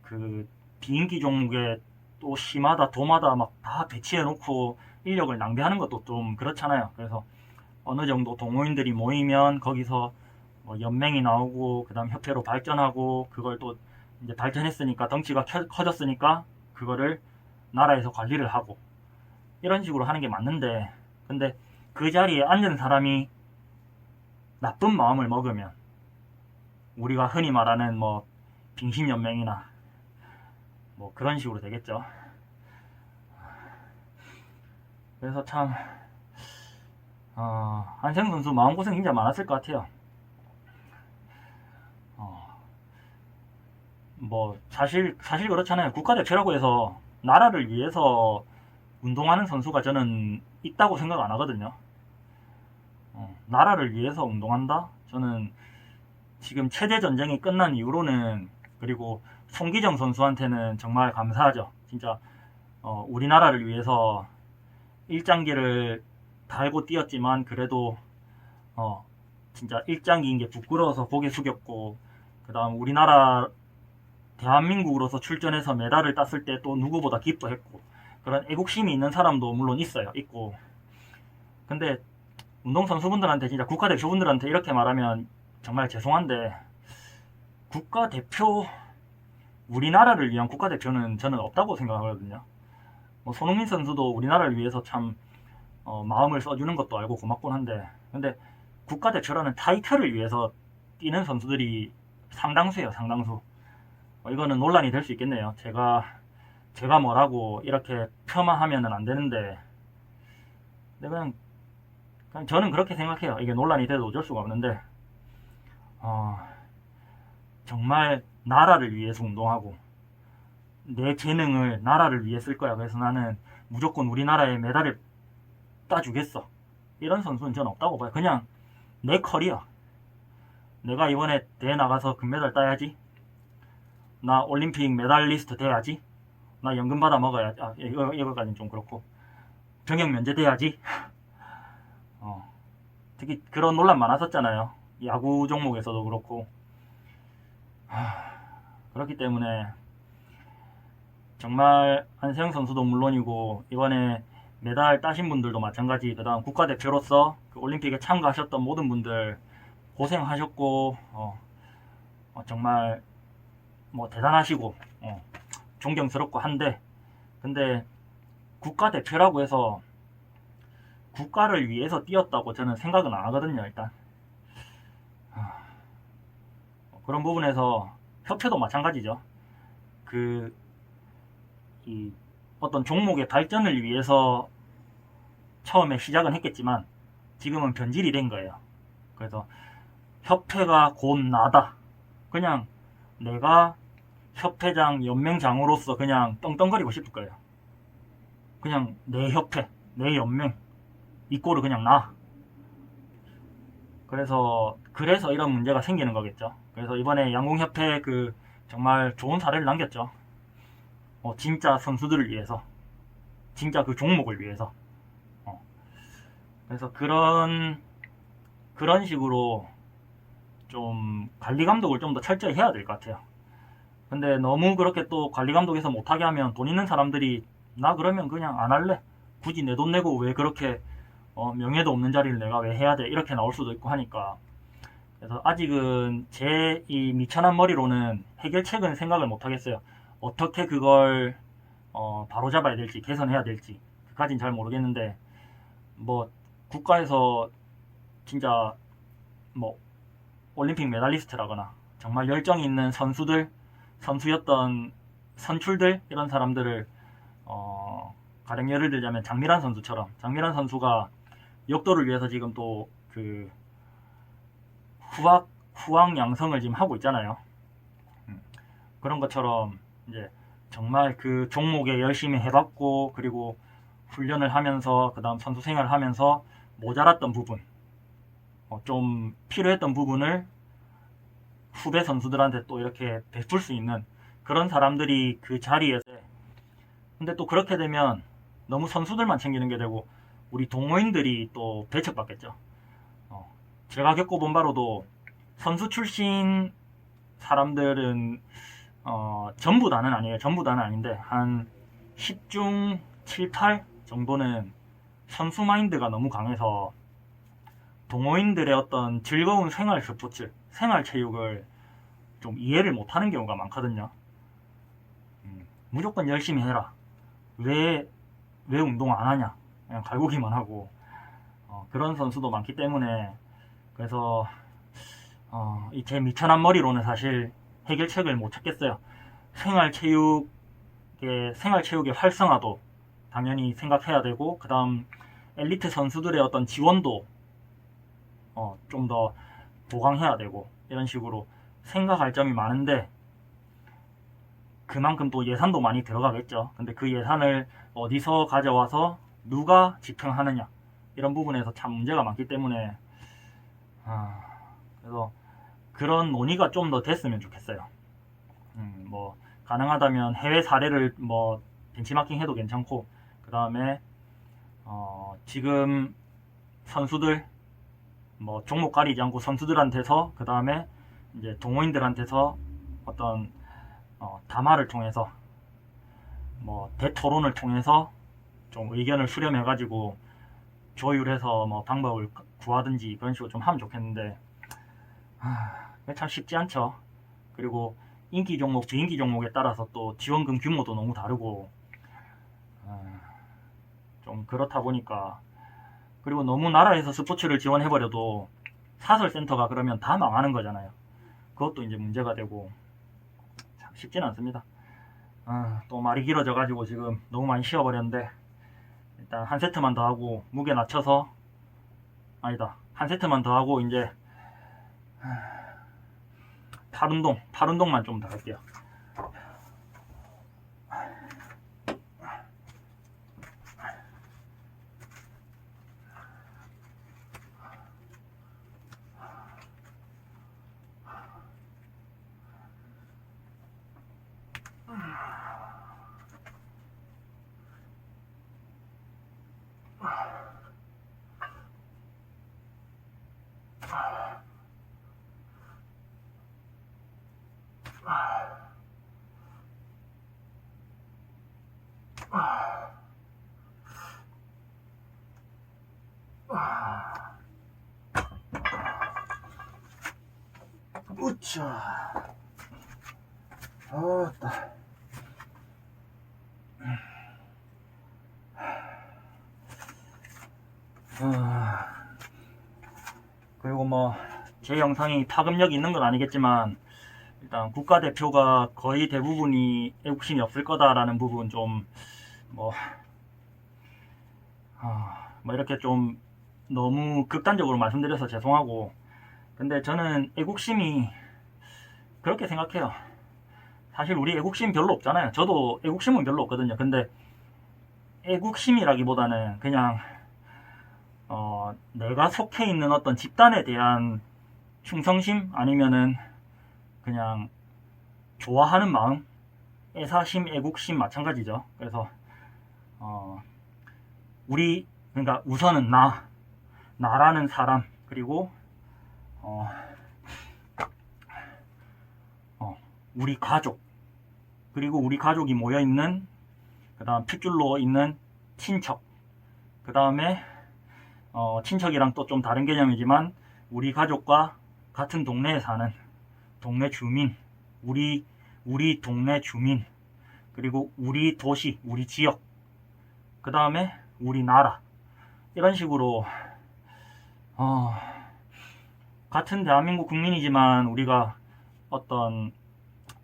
S1: 그 비인기 종목에 또 시마다 도마다 막 다 배치해놓고 인력을 낭비하는 것도 좀 그렇잖아요. 그래서 어느 정도 동호인들이 모이면 거기서 뭐 연맹이 나오고 그 다음 협회로 발전하고, 그걸 또 이제 발전했으니까 덩치가 커졌으니까 그거를 나라에서 관리를 하고 이런 식으로 하는 게 맞는데, 근데 그 자리에 앉은 사람이 나쁜 마음을 먹으면 우리가 흔히 말하는 뭐 빙신연맹이나 뭐 그런 식으로 되겠죠. 그래서 참 안세영 선수 마음고생 진짜 많았을 것 같아요. 뭐 사실 그렇잖아요. 국가대표라고 해서 나라를 위해서 운동하는 선수가 저는 있다고 생각 안 하거든요. 나라를 위해서 운동한다? 저는 지금 체제 전쟁이 끝난 이후로는, 그리고 송기정 선수한테는 정말 감사하죠. 진짜 우리나라를 위해서 일장기를 달고 뛰었지만 그래도 진짜 일장기인 게 부끄러워서 고개 숙였고, 그 다음 우리나라 대한민국으로서 출전해서 메달을 땄을 때 또 누구보다 기뻐했고, 그런 애국심이 있는 사람도 물론 있고, 근데 운동선수분들한테, 진짜 국가대표분들한테 이렇게 말하면 정말 죄송한데, 국가대표, 우리나라를 위한 국가대표는 저는 없다고 생각하거든요. 뭐 손흥민 선수도 우리나라를 위해서 참 마음을 써주는 것도 알고 고맙곤 한데, 근데 국가대표라는 타이틀을 위해서 뛰는 선수들이 상당수예요, 상당수. 이거는 논란이 될 수 있겠네요. 제가 뭐라고 이렇게 폄하하면은 안 되는데, 근데 그냥 저는 그렇게 생각해요. 이게 논란이 돼도 어쩔 수가 없는데, 정말 나라를 위해서 운동하고, 내 재능을 나라를 위해 쓸 거야. 그래서 나는 무조건 우리나라에 메달을 따주겠어. 이런 선수는 전 없다고 봐요. 그냥 내 커리어. 내가 이번에 대회 나가서 금메달 따야지. 나 올림픽 메달리스트 돼야지. 나 연금 받아 먹어야지. 이거까지는 좀 그렇고. 병역 면제돼야지. 특히 그런 논란 많았었잖아요. 야구 종목에서도 그렇고. 그렇기 때문에 정말 안세영 선수도 물론이고 이번에 메달 따신 분들도 마찬가지, 그 다음 국가대표로서 그 올림픽에 참가하셨던 모든 분들 고생하셨고 정말 뭐 대단하시고 존경스럽고 한데, 근데 국가대표라고 해서 국가를 위해서 뛰었다고 저는 생각은 안 하거든요. 일단 그런 부분에서 협회도 마찬가지죠. 이 어떤 종목의 발전을 위해서 처음에 시작은 했겠지만 지금은 변질이 된 거예요. 그래서 협회가 곧 나다. 그냥 내가 협회장, 연맹장으로서 그냥 떵떵거리고 싶을 거예요. 그냥 내 협회, 내 연맹, 이 꼴을 그냥 나. 그래서 이런 문제가 생기는 거겠죠. 그래서 이번에 양궁협회 정말 좋은 사례를 남겼죠. 진짜 선수들을 위해서, 진짜 그 종목을 위해서. 그래서 그런 식으로 좀 관리 감독을 좀 더 철저히 해야 될 것 같아요. 근데 너무 그렇게 또 관리 감독에서 못하게 하면 돈 있는 사람들이 나 그러면 그냥 안 할래. 굳이 내 돈 내고 왜 그렇게 명예도 없는 자리를 내가 왜 해야 돼. 이렇게 나올 수도 있고 하니까. 그래서 아직은 제 이 미천한 머리로는 해결책은 생각을 못 하겠어요. 어떻게 그걸 바로 잡아야 될지, 개선해야 될지 그까진 잘 모르겠는데, 뭐 국가에서 진짜 뭐 올림픽 메달리스트라거나 정말 열정이 있는 선수였던 선출들, 이런 사람들을 가령 예를 들자면 장미란 선수처럼, 장미란 선수가 역도를 위해서 지금 또 후학 양성을 지금 하고 있잖아요. 그런 것처럼 이제 정말 그 종목에 열심히 해봤고, 그리고 훈련을 하면서 그 다음 선수 생활을 하면서 모자랐던 부분, 좀 필요했던 부분을 후배 선수들한테 또 이렇게 베풀 수 있는 그런 사람들이 그 자리에서. 근데 또 그렇게 되면 너무 선수들만 챙기는 게 되고 우리 동호인들이 또 배척받겠죠. 제가 겪어본 바로도 선수 출신 사람들은 전부 다는 아니에요. 전부 다는 아닌데 한 10중 7, 8 정도는 선수 마인드가 너무 강해서 동호인들의 어떤 즐거운 생활 스포츠, 생활 체육을 좀 이해를 못하는 경우가 많거든요. 무조건 열심히 해라. 왜 운동 안 하냐? 그냥 갈구기만 하고 그런 선수도 많기 때문에, 그래서 제 미천한 머리로는 사실 해결책을 못 찾겠어요. 생활체육의 활성화도 당연히 생각해야 되고, 그 다음 엘리트 선수들의 어떤 지원도 좀 더 보강해야 되고, 이런 식으로 생각할 점이 많은데 그만큼 또 예산도 많이 들어가겠죠. 근데 그 예산을 어디서 가져와서 누가 집행하느냐, 이런 부분에서 참 문제가 많기 때문에 그래서 그런 논의가 좀 더 됐으면 좋겠어요. 뭐 가능하다면 해외 사례를 뭐 벤치마킹 해도 괜찮고, 그 다음에 지금 선수들 뭐 종목 가리지 않고 선수들한테서, 그 다음에 이제 동호인들한테서 어떤 담화를 통해서, 뭐 대토론을 통해서 좀 의견을 수렴해 가지고 조율해서 뭐 방법을 구하든지 그런 식으로 좀 하면 좋겠는데 참 쉽지 않죠. 그리고 인기 종목, 비인기 종목에 따라서 또 지원금 규모도 너무 다르고 좀 그렇다 보니까, 그리고 너무 나라에서 스포츠를 지원해버려도 사설센터가 그러면 다 망하는 거잖아요. 그것도 이제 문제가 되고 참 쉽지는 않습니다. 또 말이 길어져 가지고 지금 너무 많이 쉬어버렸는데, 일단 한 세트만 더 하고 무게 낮춰서, 아니다, 한 세트만 더 하고 이제 팔 운동만 좀 더 할게요. 우차. 아따. 그리고 뭐 제 영상이 파급력이 있는 건 아니겠지만, 일단 국가대표가 거의 대부분이 애국심이 없을 거다라는 부분 좀 뭐 이렇게 좀 너무 극단적으로 말씀드려서 죄송하고, 근데 저는 애국심이 그렇게 생각해요. 사실 우리 애국심 별로 없잖아요. 저도 애국심은 별로 없거든요. 근데 애국심이라기보다는 그냥 내가 속해 있는 어떤 집단에 대한 충성심, 아니면은 그냥 좋아하는 마음, 애사심, 애국심 마찬가지죠. 그래서 그러니까 우선은 나라는 사람, 그리고 우리 가족, 그리고 우리 가족이 모여 있는, 그 다음 핏줄로 있는 친척, 그 다음에 친척이랑 또 좀 다른 개념이지만 우리 가족과 같은 동네에 사는 동네 주민, 우리 동네 주민, 그리고 우리 도시, 우리 지역, 그 다음에 우리나라, 이런 식으로 같은 대한민국 국민이지만 우리가 어떤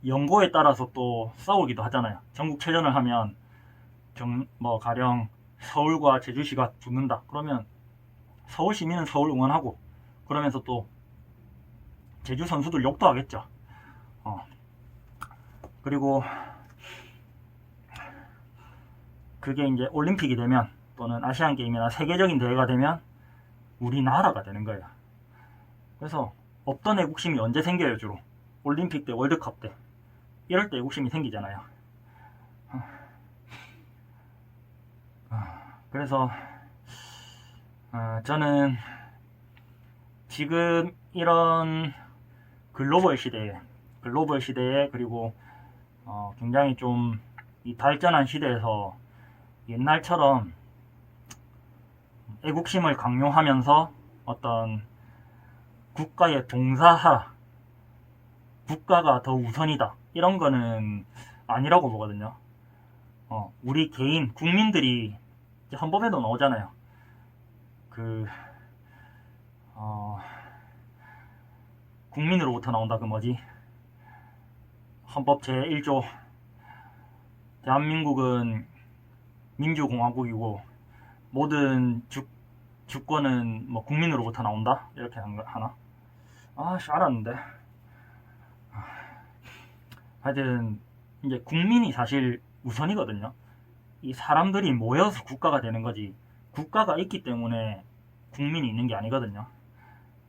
S1: 연고에 따라서 또 싸우기도 하잖아요. 전국체전을 하면 가령 서울과 제주시가 붙는다 그러면 서울 시민은 서울 응원하고, 그러면서 또 제주 선수들 욕도 하겠죠. 그리고 그게 이제 올림픽이 되면, 또는 아시안 게임이나 세계적인 대회가 되면 우리나라가 되는 거예요. 그래서 없던 애국심이 언제 생겨요? 주로 올림픽 때, 월드컵 때, 이럴 때 애국심이 생기잖아요. 그래서 저는 지금 이런 글로벌 시대에, 그리고 굉장히 좀 이 발전한 시대에서 옛날처럼 애국심을 강요하면서 어떤 국가에 봉사하라, 국가가 더 우선이다, 이런 거는 아니라고 보거든요. 우리 개인 국민들이, 헌법에도 나오잖아요. 국민으로부터 나온다. 그 뭐지? 헌법 제1조 대한민국은 민주공화국이고 모든 주권은 뭐 국민으로부터 나온다, 이렇게 하나? 알았는데. 하여튼 이제 국민이 사실 우선이거든요. 이 사람들이 모여서 국가가 되는 거지, 국가가 있기 때문에 국민이 있는 게 아니거든요.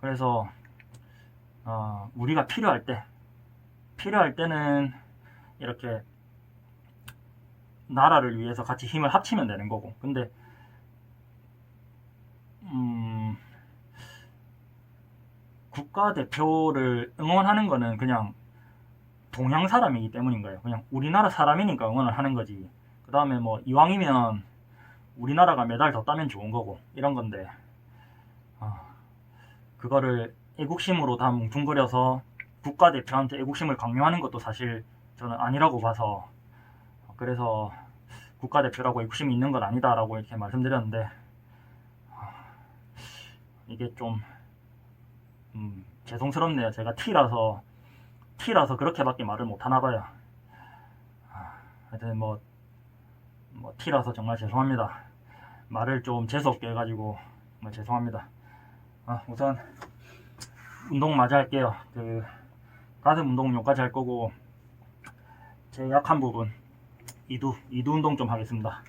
S1: 그래서 우리가 필요할 때는 이렇게 나라를 위해서 같이 힘을 합치면 되는 거고, 근데 국가대표를 응원하는 거는 그냥 동양 사람이기 때문인 거예요. 그냥 우리나라 사람이니까 응원을 하는 거지. 그 다음에 뭐 이왕이면 우리나라가 메달 더 따면 좋은 거고, 이런 건데 그거를 애국심으로 다 뭉뚱그려서 국가대표한테 애국심을 강요하는 것도 사실 저는 아니라고 봐서, 그래서 국가대표라고 애국심이 있는 건 아니다라고 이렇게 말씀드렸는데, 이게 좀 죄송스럽네요. 제가 T라서 그렇게밖에 말을 못하나 봐요. 하여튼 뭐 T라서 정말 죄송합니다. 말을 좀 재수없게 해가지고 정말 죄송합니다. 우선 운동 마저 할게요. 가슴 운동 요까지 할 거고, 제 약한 부분 이두 운동 좀 하겠습니다.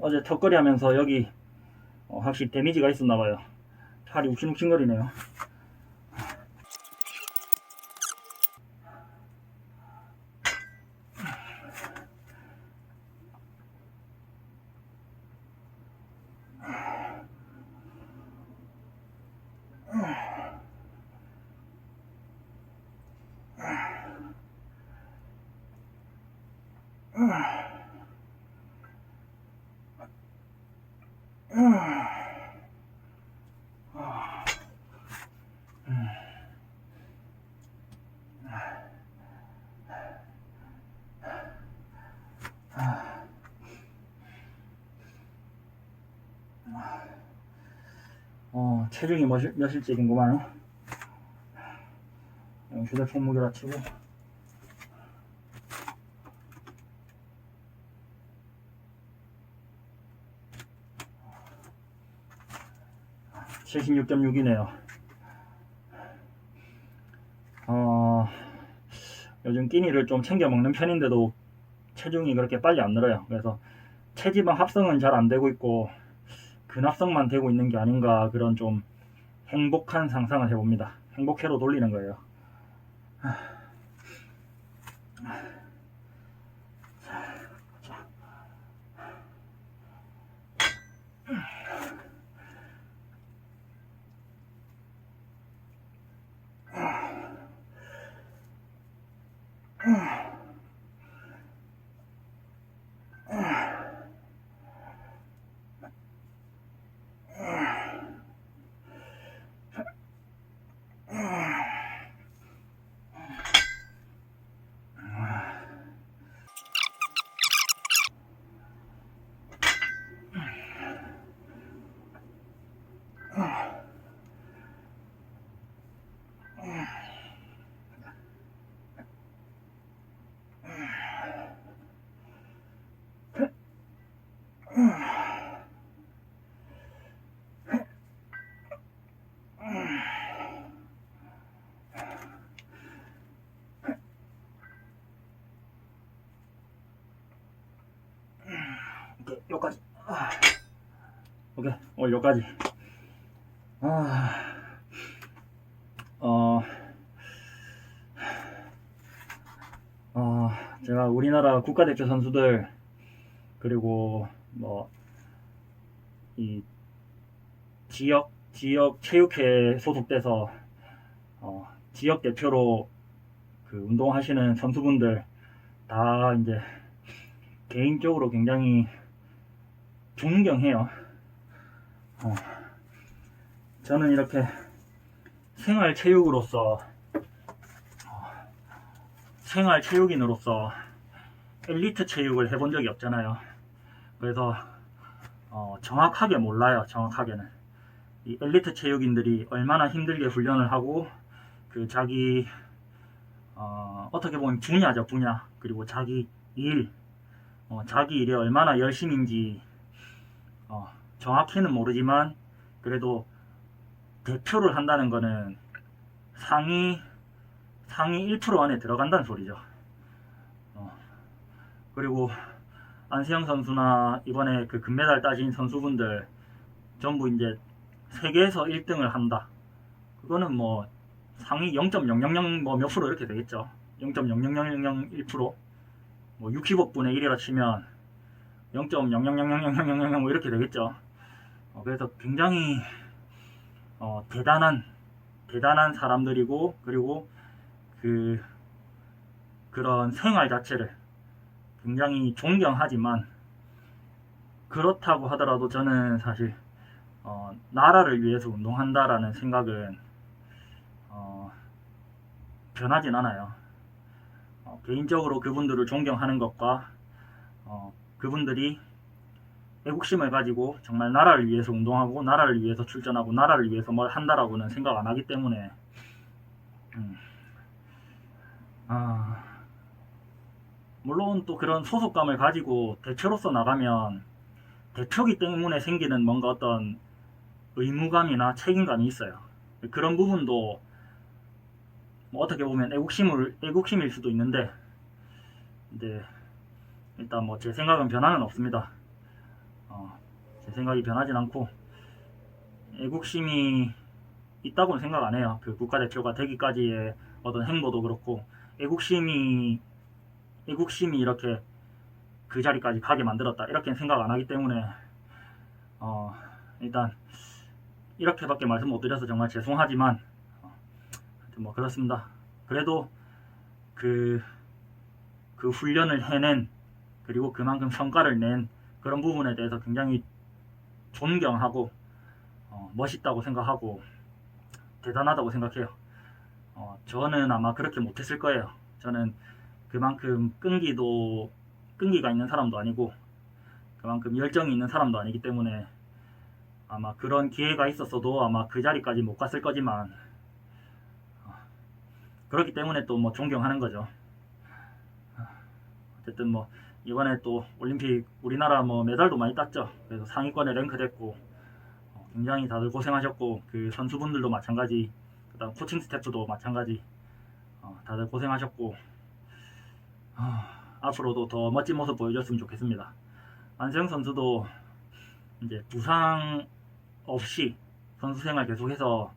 S1: 어제 턱걸이 하면서 여기 확실히 데미지가 있었나봐요. 팔이 욱신욱신거리네요. 체중이 몇일지 궁금하네. 휴대폰 무게라 치고. (76.6이네요) 요즘 끼니를 좀 챙겨 먹는 편인데도 체중이 그렇게 빨리 안 늘어요. 그래서 체지방 합성은 잘 안 되고 있고 근합성만 되고 있는 게 아닌가, 그런 좀 행복한 상상을 해봅니다. 행복회로 돌리는 거예요. 여기까지. 오케이, 오늘 여기까지. 제가 우리나라 국가대표 선수들, 그리고 이 지역 체육회 소속돼서 지역 대표로 운동하시는 선수분들 다 이제 개인적으로 굉장히 존경해요. 저는 이렇게 생활체육인으로서 엘리트 체육을 해본 적이 없잖아요. 그래서 정확하게 몰라요. 정확하게는 이 엘리트 체육인들이 얼마나 힘들게 훈련을 하고 자기 어떻게 보면 분야죠, 분야. 그리고 자기 일에 얼마나 열심인지 정확히는 모르지만, 그래도 대표를 한다는 거는 상위 1% 안에 들어간다는 소리죠. 그리고 안세영 선수나 이번에 금메달 따진 선수분들 전부 이제 세계에서 1등을 한다. 그거는 상위 0.000 몇 프로 이렇게 되겠죠. 0.00001%, 60억 분의 1이라 치면 0.00000000 뭐 이렇게 되겠죠. 그래서 굉장히 대단한 사람들이고, 그리고 그런 생활 자체를 굉장히 존경하지만, 그렇다고 하더라도 저는 사실 나라를 위해서 운동한다라는 생각은 변하진 않아요. 개인적으로 그분들을 존경하는 것과 그분들이 애국심을 가지고 정말 나라를 위해서 운동하고 나라를 위해서 출전하고 나라를 위해서 뭘 한다라고는 생각 안 하기 때문에 물론 또 그런 소속감을 가지고 대표로서 나가면 대표기 때문에 생기는 뭔가 어떤 의무감이나 책임감이 있어요. 그런 부분도 뭐 어떻게 보면 애국심일 수도 있는데, 근데 일단 뭐 제 생각은 변화는 없습니다. 제 생각이 변하진 않고 애국심이 있다고는 생각 안 해요. 그 국가대표가 되기까지의 어떤 행보도 그렇고, 애국심이 이렇게 그 자리까지 가게 만들었다 이렇게는 생각 안 하기 때문에 일단 이렇게밖에 말씀 못 드려서 정말 죄송하지만 뭐 그렇습니다. 그래도 그 훈련을 해낸, 그리고 그만큼 성과를 낸 그런 부분에 대해서 굉장히 존경하고 멋있다고 생각하고 대단하다고 생각해요. 저는 아마 그렇게 못했을 거예요. 저는 그만큼 끈기가 있는 사람도 아니고 그만큼 열정이 있는 사람도 아니기 때문에 아마 그런 기회가 있었어도 아마 그 자리까지 못 갔을 거지만, 그렇기 때문에 또 뭐 존경하는 거죠. 어쨌든 뭐 이번에 또 올림픽 우리나라 뭐 메달도 많이 땄죠. 그래서 상위권에 랭크됐고 굉장히 다들 고생하셨고, 그 선수분들도 마찬가지, 그다음 코칭 스태프도 마찬가지, 다들 고생하셨고 앞으로도 더 멋진 모습 보여줬으면 좋겠습니다. 안세영 선수도 이제 부상 없이 선수 생활 계속해서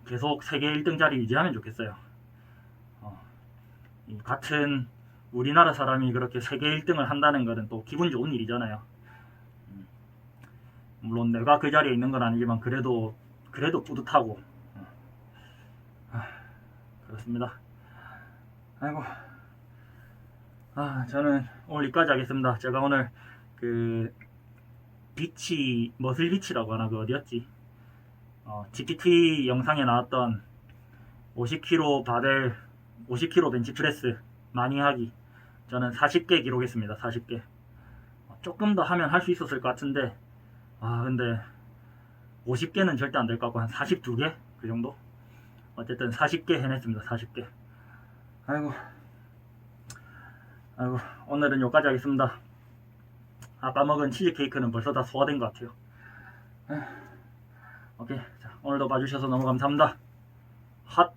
S1: 계속 세계 1등 자리 유지하면 좋겠어요. 같은 우리나라 사람이 그렇게 세계 1등을 한다는 것은 또 기분 좋은 일이잖아요. 물론 내가 그 자리에 있는 건 아니지만 그래도 뿌듯하고 그렇습니다. 아이고, 저는 오늘 여기까지 하겠습니다. 제가 오늘 머슬 비치라고 하나, 그 어디였지? GPT 영상에 나왔던 50kg 바벨, 50kg 벤치프레스 많이 하기, 저는 40개 기록했습니다. 40개. 조금 더 하면 할 수 있었을 것 같은데, 근데 50개는 절대 안 될 것 같고 한 42개? 그 정도? 어쨌든 40개 해냈습니다. 40개. 아이고, 오늘은 여기까지 하겠습니다. 아까 먹은 치즈케이크는 벌써 다 소화된 것 같아요. 오케이, 자, 오늘도 봐주셔서 너무 감사합니다. 핫!